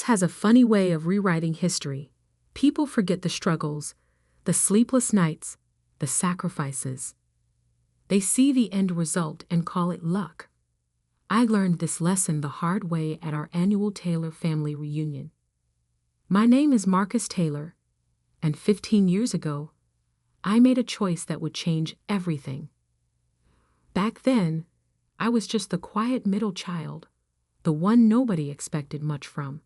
Business has a funny way of rewriting history. People forget the struggles, the sleepless nights, the sacrifices. They see the end result and call it luck. I learned this lesson the hard way at our annual Taylor family reunion. My name is Marcus Taylor, and 15 years ago, I made a choice that would change everything. Back then, I was just the quiet middle child, the one nobody expected much from.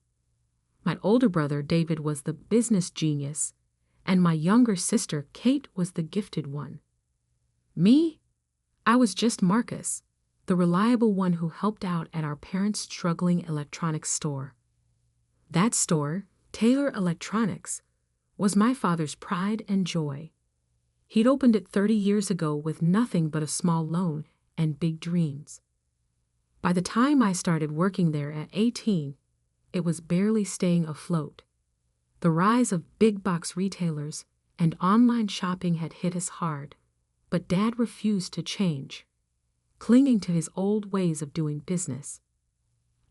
My older brother, David, was the business genius, and my younger sister, Kate, was the gifted one. Me? I was just Marcus, the reliable one who helped out at our parents' struggling electronics store. That store, Taylor Electronics, was my father's pride and joy. He'd opened it 30 years ago with nothing but a small loan and big dreams. By the time I started working there at 18, it was barely staying afloat. The rise of big box retailers and online shopping had hit us hard, but Dad refused to change, clinging to his old ways of doing business.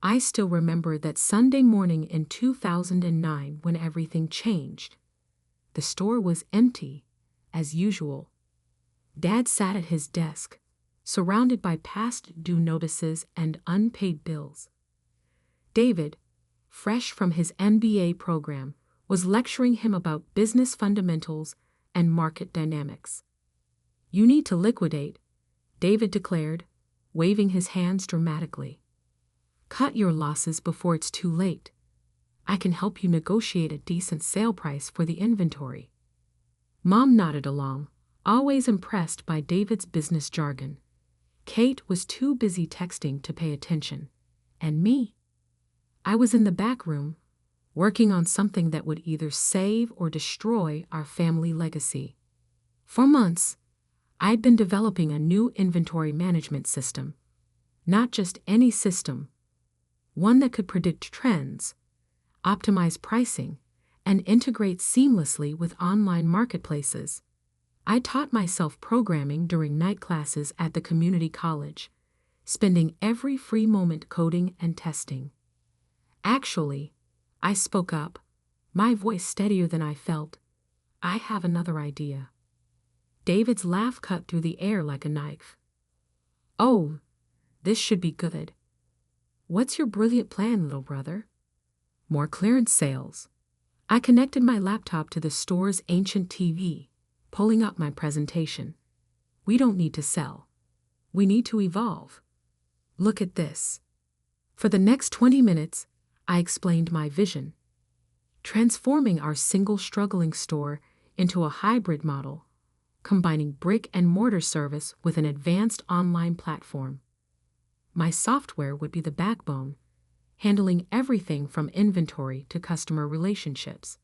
I still remember that Sunday morning in 2009 when everything changed. The store was empty, as usual. Dad sat at his desk, surrounded by past due notices and unpaid bills. David, fresh from his MBA program, was lecturing him about business fundamentals and market dynamics. "You need to liquidate," David declared, waving his hands dramatically. "Cut your losses before it's too late. I can help you negotiate a decent sale price for the inventory." Mom nodded along, always impressed by David's business jargon. Kate was too busy texting to pay attention. And me? I was in the back room, working on something that would either save or destroy our family legacy. For months, I'd been developing a new inventory management system. Not just any system, one that could predict trends, optimize pricing, and integrate seamlessly with online marketplaces. I taught myself programming during night classes at the community college, spending every free moment coding and testing. Actually, I spoke up, my voice steadier than I felt. "I have another idea." David's laugh cut through the air like a knife. "Oh, this should be good. What's your brilliant plan, little brother?" "More clearance sales." I connected my laptop to the store's ancient TV, pulling up my presentation. "We don't need to sell. We need to evolve. Look at this." For the next 20 minutes, I explained my vision. Transforming our single struggling store into a hybrid model, combining brick and mortar service with an advanced online platform. My software would be the backbone, handling everything from inventory to customer relationships.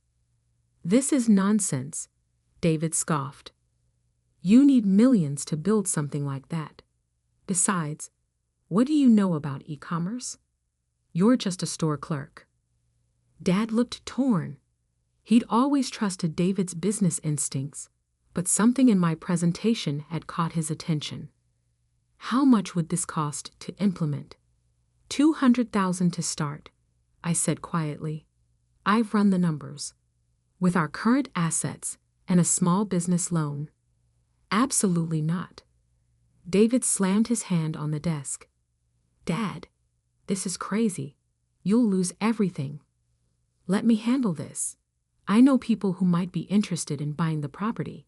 "This is nonsense," David scoffed. "You need millions to build something like that. Besides, what do you know about e-commerce? You're just a store clerk." Dad looked torn. He'd always trusted David's business instincts, but something in my presentation had caught his attention. "How much would this cost to implement?" $200,000 to start, I said quietly. "I've run the numbers. With our current assets and a small business loan." "Absolutely not." David slammed his hand on the desk. "Dad, this is crazy. You'll lose everything. Let me handle this. I know people who might be interested in buying the property."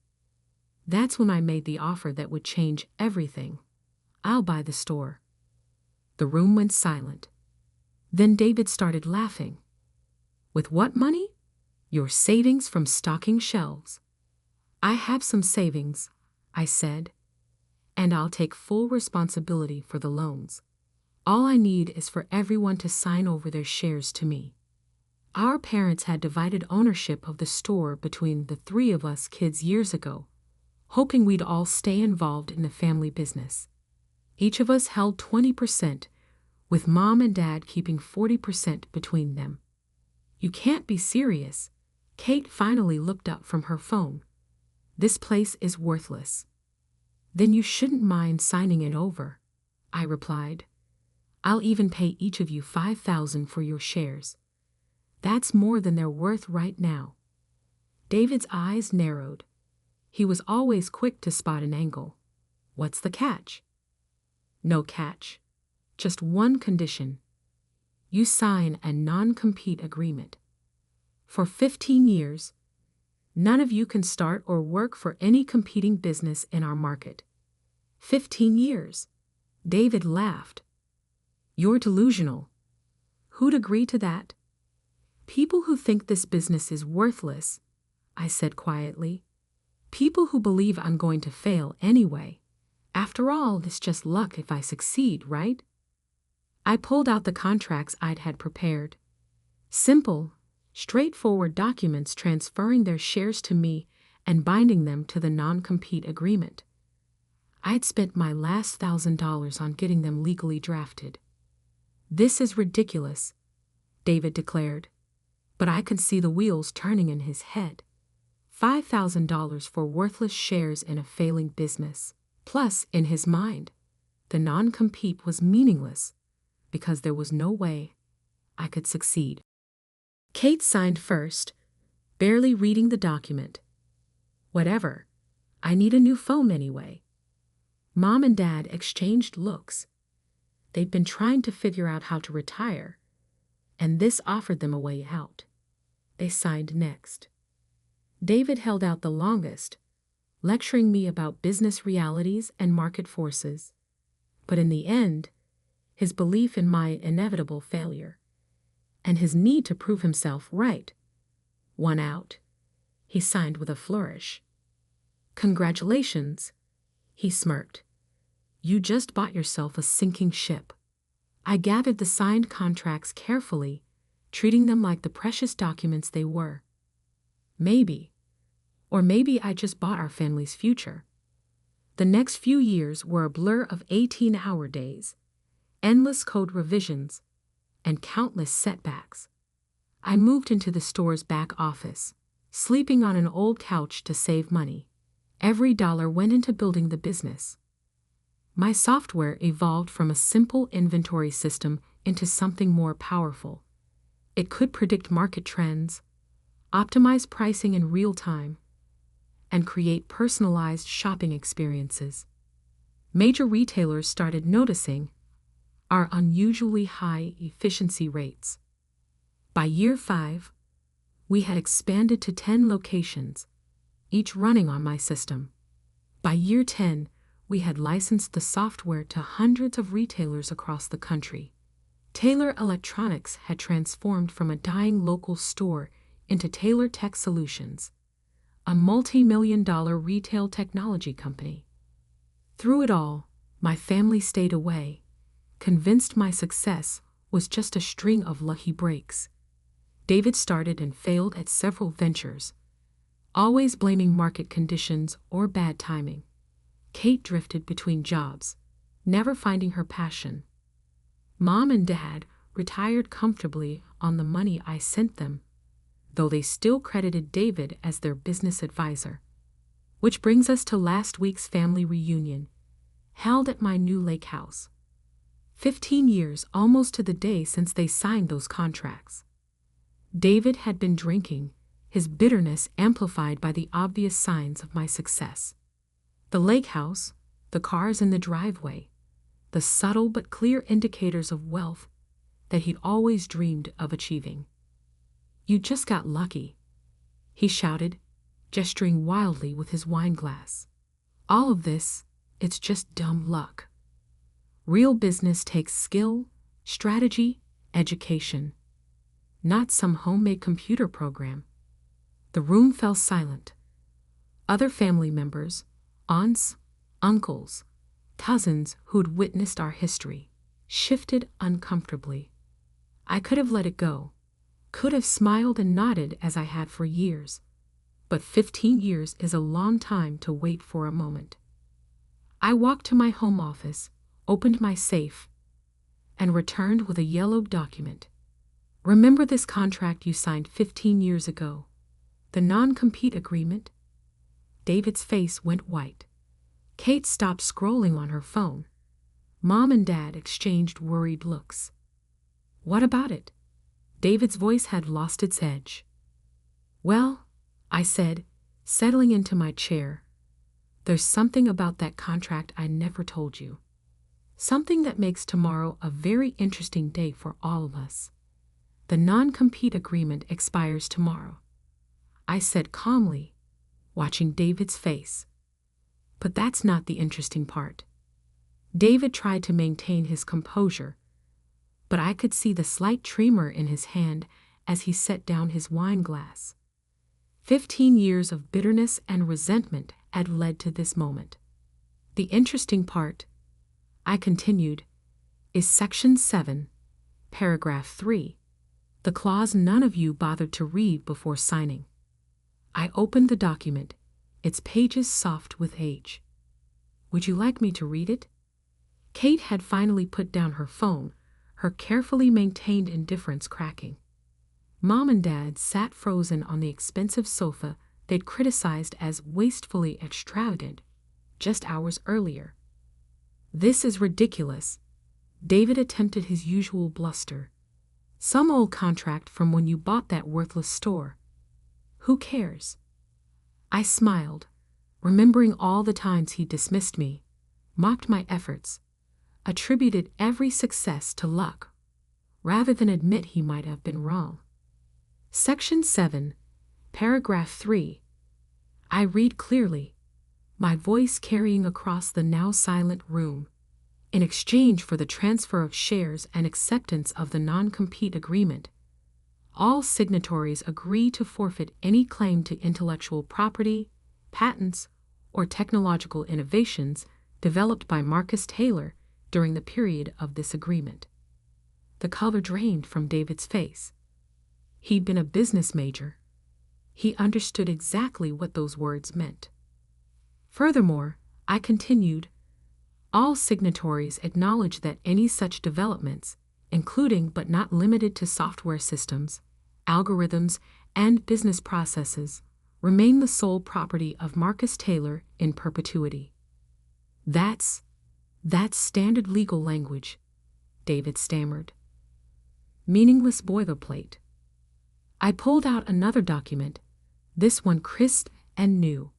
That's when I made the offer that would change everything. "I'll buy the store." The room went silent. Then David started laughing. "With what money?" "Your savings from stocking shelves." "I have some savings," I said, "and I'll take full responsibility for the loans. All I need is for everyone to sign over their shares to me." Our parents had divided ownership of the store between the three of us kids years ago, hoping we'd all stay involved in the family business. Each of us held 20%, with Mom and Dad keeping 40% between them. "You can't be serious." Kate finally looked up from her phone. "This place is worthless." "Then you shouldn't mind signing it over," I replied. "I'll even pay each of you $5,000 for your shares." That's more than they're worth right now. David's eyes narrowed. He was always quick to spot an angle. What's the catch? No catch. Just one condition. You sign a non-compete agreement. For 15 years, none of you can start or work for any competing business in our market. 15 years. David laughed. You're delusional. Who'd agree to that? People who think this business is worthless, I said quietly. People who believe I'm going to fail anyway. After all, it's just luck if I succeed, right? I pulled out the contracts I'd had prepared. Simple, straightforward documents transferring their shares to me and binding them to the non-compete agreement. I'd spent my last $1,000 on getting them legally drafted. This is ridiculous, David declared, but I could see the wheels turning in his head. $5,000 for worthless shares in a failing business. Plus, in his mind, the non-compete was meaningless because there was no way I could succeed. Kate signed first, barely reading the document. Whatever. I need a new phone anyway. Mom and Dad exchanged looks. They'd been trying to figure out how to retire, and this offered them a way out. They signed next. David held out the longest, lecturing me about business realities and market forces. But in the end, his belief in my inevitable failure and his need to prove himself right won out. He signed with a flourish. Congratulations, he smirked. You just bought yourself a sinking ship. I gathered the signed contracts carefully, treating them like the precious documents they were. Maybe I just bought our family's future. The next few years were a blur of 18-hour days, endless code revisions, and countless setbacks. I moved into the store's back office, sleeping on an old couch to save money. Every dollar went into building the business. My software evolved from a simple inventory system into something more powerful. It could predict market trends, optimize pricing in real time, and create personalized shopping experiences. Major retailers started noticing our unusually high efficiency rates. By year 5, we had expanded to 10 locations, each running on my system. By year 10, we had licensed the software to hundreds of retailers across the country. Taylor Electronics had transformed from a dying local store into Taylor Tech Solutions, a multi-million-dollar retail technology company. Through it all, my family stayed away, convinced my success was just a string of lucky breaks. David started and failed at several ventures, always blaming market conditions or bad timing. Kate drifted between jobs, never finding her passion. Mom and Dad retired comfortably on the money I sent them, though they still credited David as their business advisor. Which brings us to last week's family reunion, held at my new lake house. 15 years almost to the day since they signed those contracts. David had been drinking, his bitterness amplified by the obvious signs of my success. The lake house, the cars in the driveway, the subtle but clear indicators of wealth that he'd always dreamed of achieving. You just got lucky, he shouted, gesturing wildly with his wine glass. All of this, it's just dumb luck. Real business takes skill, strategy, education, not some homemade computer program. The room fell silent. Other family members, aunts, uncles, cousins who'd witnessed our history, shifted uncomfortably. I could have let it go, could have smiled and nodded as I had for years, but 15 years is a long time to wait for a moment. I walked to my home office, opened my safe, and returned with a yellowed document. Remember this contract you signed 15 years ago? The non-compete agreement? David's face went white. Kate stopped scrolling on her phone. Mom and Dad exchanged worried looks. What about it? David's voice had lost its edge. Well, I said, settling into my chair, there's something about that contract I never told you. Something that makes tomorrow a very interesting day for all of us. The non-compete agreement expires tomorrow, I said calmly, watching David's face. But that's not the interesting part. David tried to maintain his composure, but I could see the slight tremor in his hand as he set down his wine glass. 15 years of bitterness and resentment had led to this moment. The interesting part, I continued, is Section 7, Paragraph 3, the clause none of you bothered to read before signing. I opened the document, its pages soft with age. Would you like me to read it? Kate had finally put down her phone, her carefully maintained indifference cracking. Mom and Dad sat frozen on the expensive sofa they'd criticized as wastefully extravagant just hours earlier. This is ridiculous. David attempted his usual bluster. Some old contract from when you bought that worthless store. Who cares? I smiled, remembering all the times he dismissed me, mocked my efforts, attributed every success to luck, rather than admit he might have been wrong. Section 7, Paragraph 3. I read clearly, my voice carrying across the now silent room. In exchange for the transfer of shares and acceptance of the non-compete agreement, all signatories agree to forfeit any claim to intellectual property, patents, or technological innovations developed by Marcus Taylor during the period of this agreement. The color drained from David's face. He'd been a business major. He understood exactly what those words meant. Furthermore, I continued, all signatories acknowledge that any such developments, including but not limited to software systems, algorithms, and business processes, remain the sole property of Marcus Taylor in perpetuity. That's standard legal language, David stammered. Meaningless boilerplate. I pulled out another document, this one crisp and new.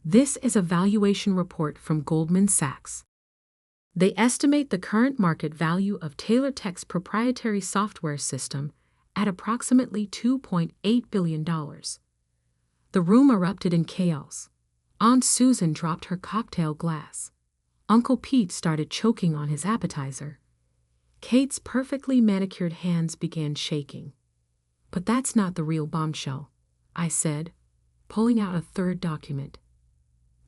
This is a valuation report from Goldman Sachs. They estimate the current market value of Taylor Tech's proprietary software system at approximately $2.8 billion. The room erupted in chaos. Aunt Susan dropped her cocktail glass. Uncle Pete started choking on his appetizer. Kate's perfectly manicured hands began shaking. But that's not the real bombshell, I said, pulling out a third document.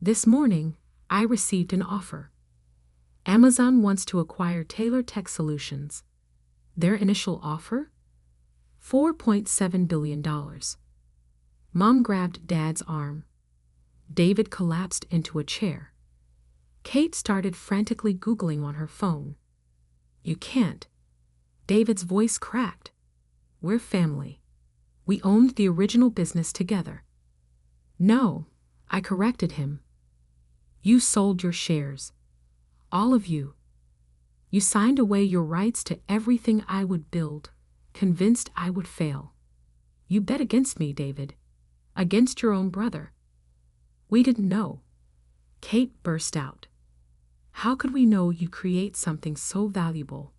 This morning, I received an offer. Amazon wants to acquire Taylor Tech Solutions. Their initial offer? $4.7 billion. Mom grabbed Dad's arm. David collapsed into a chair. Kate started frantically Googling on her phone. You can't. David's voice cracked. We're family. We owned the original business together. No, I corrected him. You sold your shares. All of you. You signed away your rights to everything I would build, convinced I would fail. You bet against me, David. Against your own brother. We didn't know. Kate burst out. How could we know you'd create something so valuable?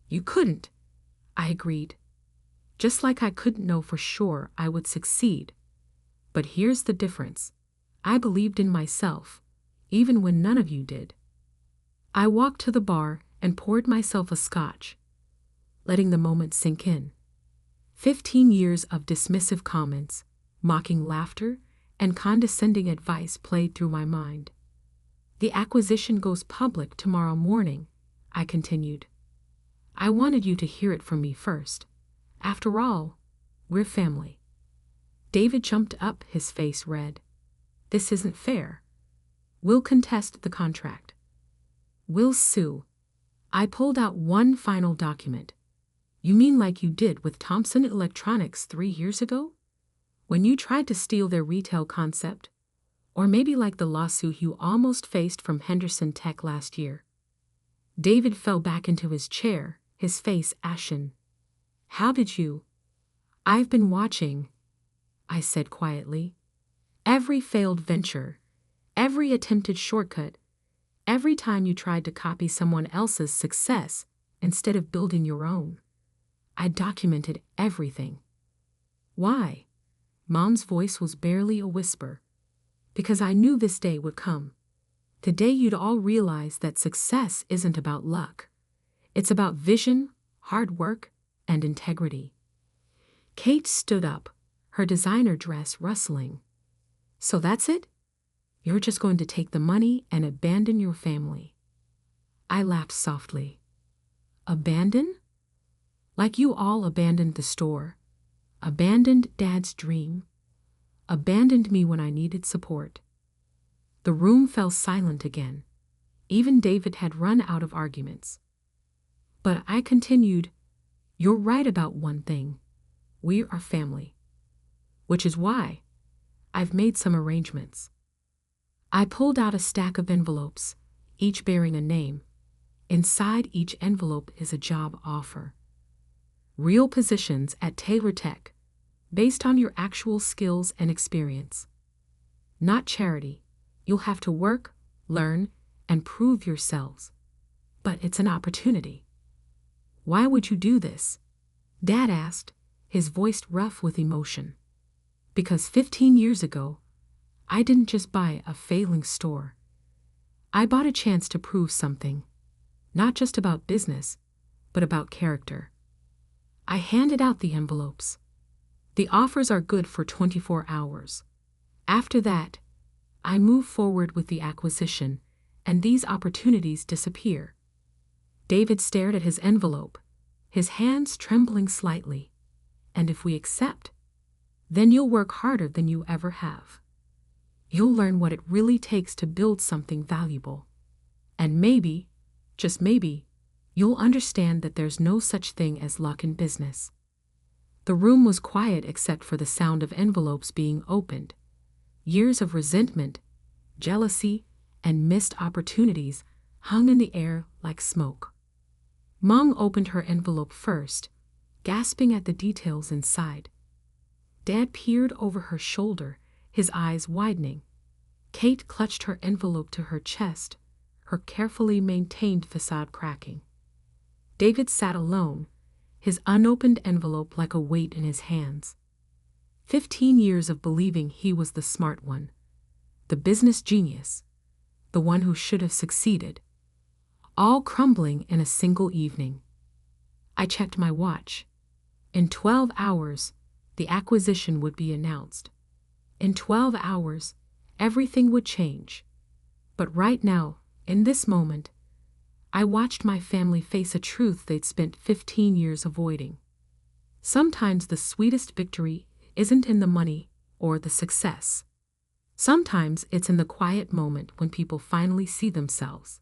You couldn't, I agreed. Just like I couldn't know for sure I would succeed. But here's the difference. I believed in myself, even when none of you did. I walked to the bar and poured myself a scotch, letting the moment sink in. 15 years of dismissive comments, mocking laughter, and condescending advice played through my mind. The acquisition goes public tomorrow morning, I continued. I wanted you to hear it from me first. After all, we're family. David jumped up, his face red. This isn't fair. We'll contest the contract. We'll sue. I pulled out one final document. You mean like you did with Thomson Electronics 3 years ago? When you tried to steal their retail concept? Or maybe like the lawsuit you almost faced from Henderson Tech last year? David fell back into his chair, his face ashen. How did you? I've been watching, I said quietly. Every failed venture, every attempted shortcut, every time you tried to copy someone else's success instead of building your own. I documented everything. Why? Mom's voice was barely a whisper. Because I knew this day would come. The day you'd all realize that success isn't about luck. It's about vision, hard work, and integrity. Kate stood up, her designer dress rustling. So that's it? You're just going to take the money and abandon your family. I laughed softly. Abandon? Like you all abandoned the store, abandoned Dad's dream, abandoned me when I needed support. The room fell silent again. Even David had run out of arguments. But I continued, you're right about one thing. We are family. Which is why I've made some arrangements. I pulled out a stack of envelopes, each bearing a name. Inside each envelope is a job offer. Real positions at Taylor Tech, based on your actual skills and experience. Not charity. You'll have to work, learn, and prove yourselves. But it's an opportunity. Why would you do this? Dad asked, his voice rough with emotion. Because 15 years ago, I didn't just buy a failing store. I bought a chance to prove something. Not just about business, but about character. I handed out the envelopes. The offers are good for 24 hours. After that, I move forward with the acquisition, and these opportunities disappear. David stared at his envelope, his hands trembling slightly. And if we accept, then you'll work harder than you ever have. You'll learn what it really takes to build something valuable. And maybe, just maybe, you'll understand that there's no such thing as luck in business. The room was quiet except for the sound of envelopes being opened. Years of resentment, jealousy, and missed opportunities hung in the air like smoke. Mom opened her envelope first, gasping at the details inside. Dad peered over her shoulder, his eyes widening. Kate clutched her envelope to her chest, her carefully maintained facade cracking. David sat alone, his unopened envelope like a weight in his hands. 15 years of believing he was the smart one, the business genius, the one who should have succeeded, all crumbling in a single evening. I checked my watch. In 12 hours, the acquisition would be announced. In 12 hours, everything would change. But right now, in this moment, I watched my family face a truth they'd spent 15 years avoiding. Sometimes the sweetest victory isn't in the money or the success. Sometimes it's in the quiet moment when people finally see themselves,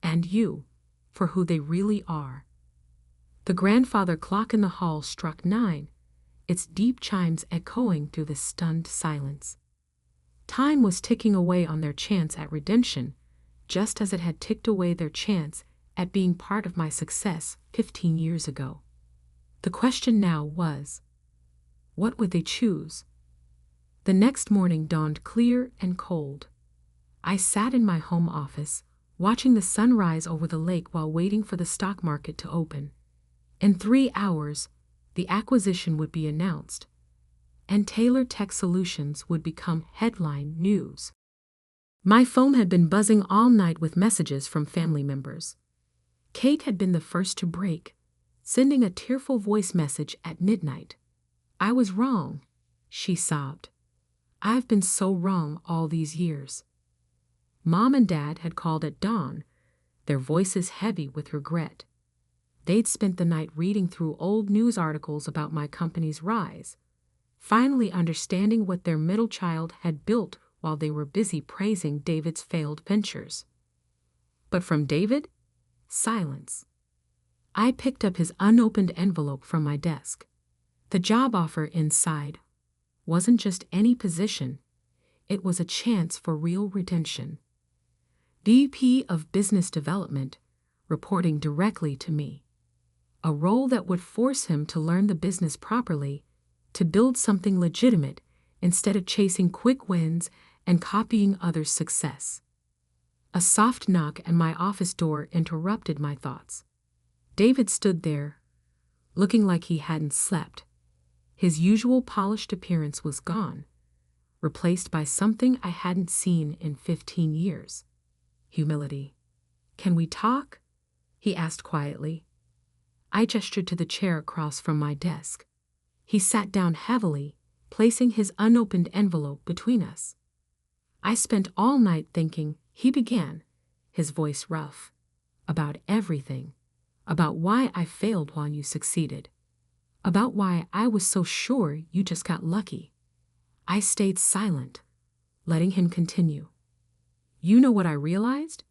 and you, for who they really are. The grandfather clock in the hall struck 9, its deep chimes echoing through the stunned silence. Time was ticking away on their chance at redemption, just as it had ticked away their chance at being part of my success 15 years ago. The question now was, what would they choose? The next morning dawned clear and cold. I sat in my home office, watching the sun rise over the lake while waiting for the stock market to open. In 3 hours, the acquisition would be announced, and Taylor Tech Solutions would become headline news. My phone had been buzzing all night with messages from family members. Kate had been the first to break, sending a tearful voice message at midnight. I was wrong, she sobbed. I've been so wrong all these years. Mom and Dad had called at dawn, their voices heavy with regret. They'd spent the night reading through old news articles about my company's rise, finally understanding what their middle child had built while they were busy praising David's failed ventures. But from David, silence. I picked up his unopened envelope from my desk. The job offer inside wasn't just any position, it was a chance for real redemption. VP of Business Development, reporting directly to me. a role that would force him to learn the business properly, to build something legitimate instead of chasing quick wins and copying others' success. A soft knock at my office door interrupted my thoughts. David stood there, looking like he hadn't slept. His usual polished appearance was gone, replaced by something I hadn't seen in 15 years. Humility. "Can we talk?" he asked quietly. I gestured to the chair across from my desk. He sat down heavily, placing his unopened envelope between us. "I spent all night thinking," he began, his voice rough, "about everything, about why I failed while you succeeded, about why I was so sure you just got lucky." I stayed silent, letting him continue. "You know what I realized?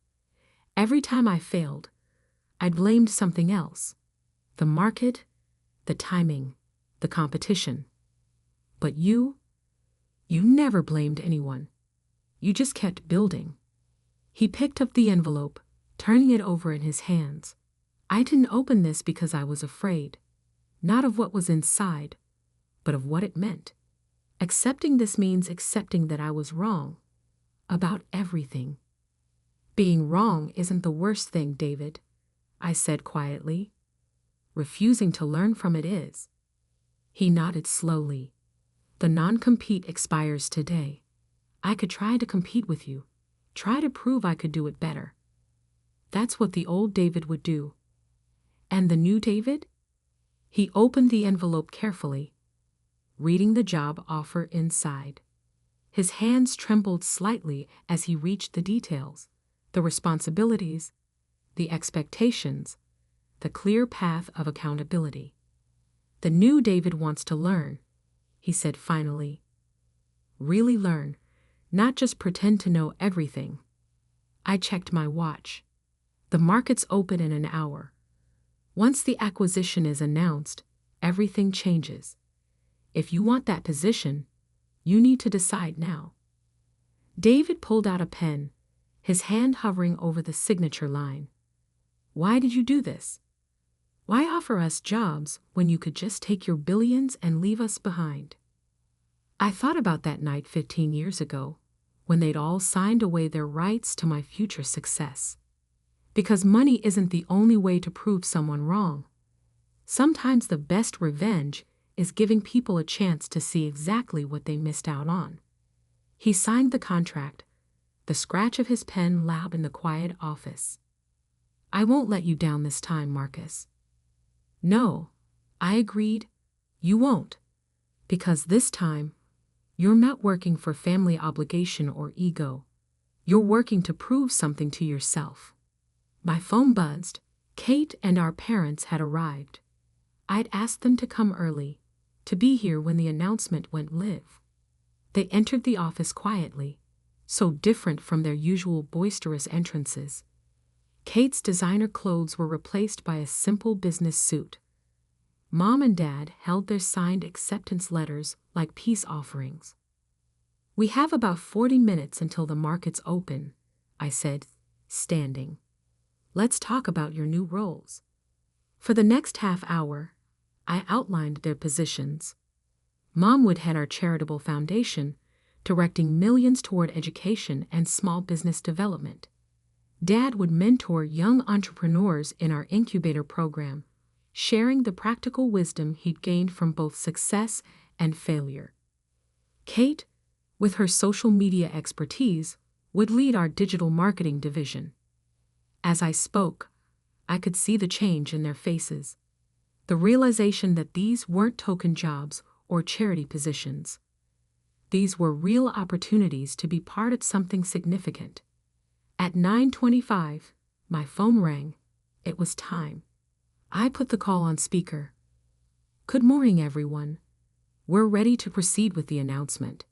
Every time I failed, I blamed something else. The market, the timing, the competition. But you never blamed anyone. You just kept building." He picked up the envelope, turning it over in his hands. "I didn't open this because I was afraid, not of what was inside, but of what it meant. Accepting this means accepting that I was wrong about everything." "Being wrong isn't the worst thing, David," I said quietly. "Refusing to learn from it is." He nodded slowly. "The non-compete expires today. I could try to compete with you, try to prove I could do it better. That's what the old David would do. And the new David?" He opened the envelope carefully, reading the job offer inside. His hands trembled slightly as he reached the details, the responsibilities, the expectations, the clear path of accountability. "The new David wants to learn," he said finally. "Really learn, not just pretend to know everything." I checked my watch. The market's open in an hour. Once the acquisition is announced, everything changes. If you want that position, you need to decide now. David pulled out a pen, his hand hovering over the signature line. "Why did you do this? Why offer us jobs when you could just take your billions and leave us behind?" I thought about that night 15 years ago, when they'd all signed away their rights to my future success. Because money isn't the only way to prove someone wrong. Sometimes the best revenge is giving people a chance to see exactly what they missed out on. He signed the contract, the scratch of his pen loud in the quiet office. "I won't let you down this time, Marcus." "No," I agreed, "you won't. Because this time, you're not working for family obligation or ego. You're working to prove something to yourself." My phone buzzed. Kate and our parents had arrived. I'd asked them to come early, to be here when the announcement went live. They entered the office quietly, so different from their usual boisterous entrances. Kate's designer clothes were replaced by a simple business suit. Mom and Dad held their signed acceptance letters like peace offerings. "We have about 40 minutes until the markets open," I said, standing. "Let's talk about your new roles." For the next half hour, I outlined their positions. Mom would head our charitable foundation, directing millions toward education and small business development. Dad would mentor young entrepreneurs in our incubator program, sharing the practical wisdom he'd gained from both success and failure. Kate, with her social media expertise, would lead our digital marketing division. As I spoke, I could see the change in their faces, the realization that these weren't token jobs or charity positions. These were real opportunities to be part of something significant. At 9:25, my phone rang. It was time. I put the call on speaker. "Good morning, everyone. We're ready to proceed with the announcement."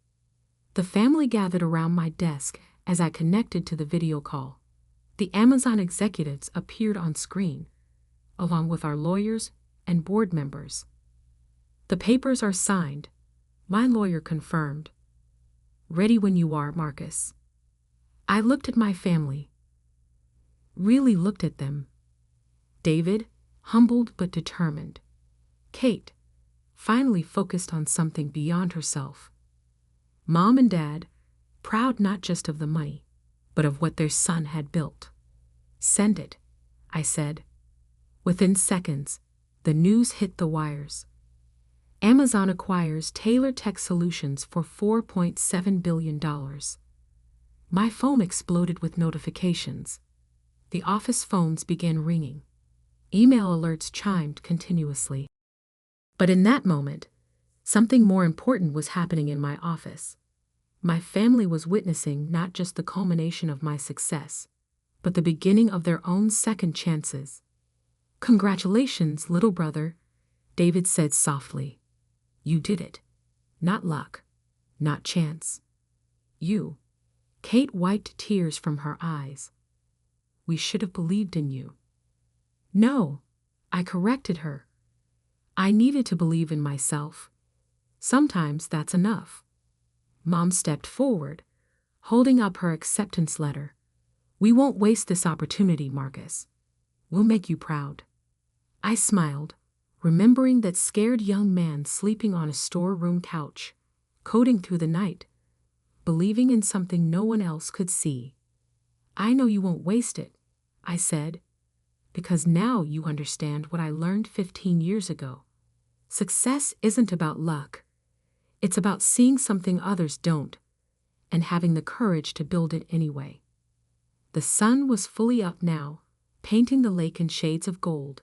The family gathered around my desk as I connected to the video call. The Amazon executives appeared on screen, along with our lawyers and board members. "The papers are signed," my lawyer confirmed. "Ready when you are, Marcus." I looked at my family. Really looked at them. David, humbled but determined. Kate, finally focused on something beyond herself. Mom and Dad, proud not just of the money, but of what their son had built. "Send it," I said. Within seconds, the news hit the wires. Amazon acquires Taylor Tech Solutions for $4.7 billion. My phone exploded with notifications. The office phones began ringing. Email alerts chimed continuously. But in that moment, something more important was happening in my office. My family was witnessing not just the culmination of my success, but the beginning of their own second chances. "Congratulations, little brother," David said softly. "You did it. Not luck, not chance. You." Kate wiped tears from her eyes. "We should have believed in you." "No," I corrected her. "I needed to believe in myself. Sometimes that's enough." Mom stepped forward, holding up her acceptance letter. "We won't waste this opportunity, Marcus. We'll make you proud." I smiled, remembering that scared young man sleeping on a storeroom couch, coding through the night, believing in something no one else could see. "I know you won't waste it," I said, "because now you understand what I learned 15 years ago. Success isn't about luck. It's about seeing something others don't, and having the courage to build it anyway." The sun was fully up now, painting the lake in shades of gold.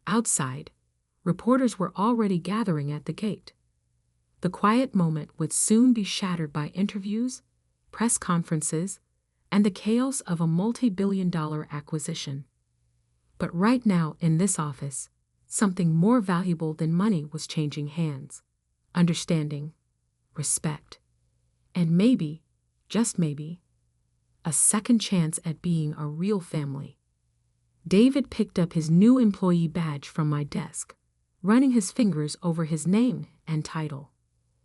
Outside, reporters were already gathering at the gate. The quiet moment would soon be shattered by interviews, press conferences, and the chaos of a multi-billion-dollar acquisition. But right now in this office, something more valuable than money was changing hands. Understanding, respect, and maybe, just maybe, a second chance at being a real family. David picked up his new employee badge from my desk, running his fingers over his name and title.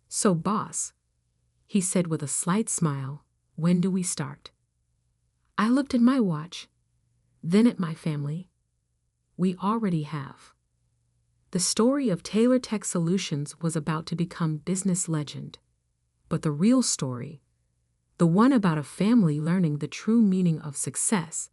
"So, boss," he said with a slight smile, "when do we start?" I looked at my watch, then at my family. We already have. The story of Taylor Tech Solutions was about to become business legend. But the real story, the one about a family learning the true meaning of success,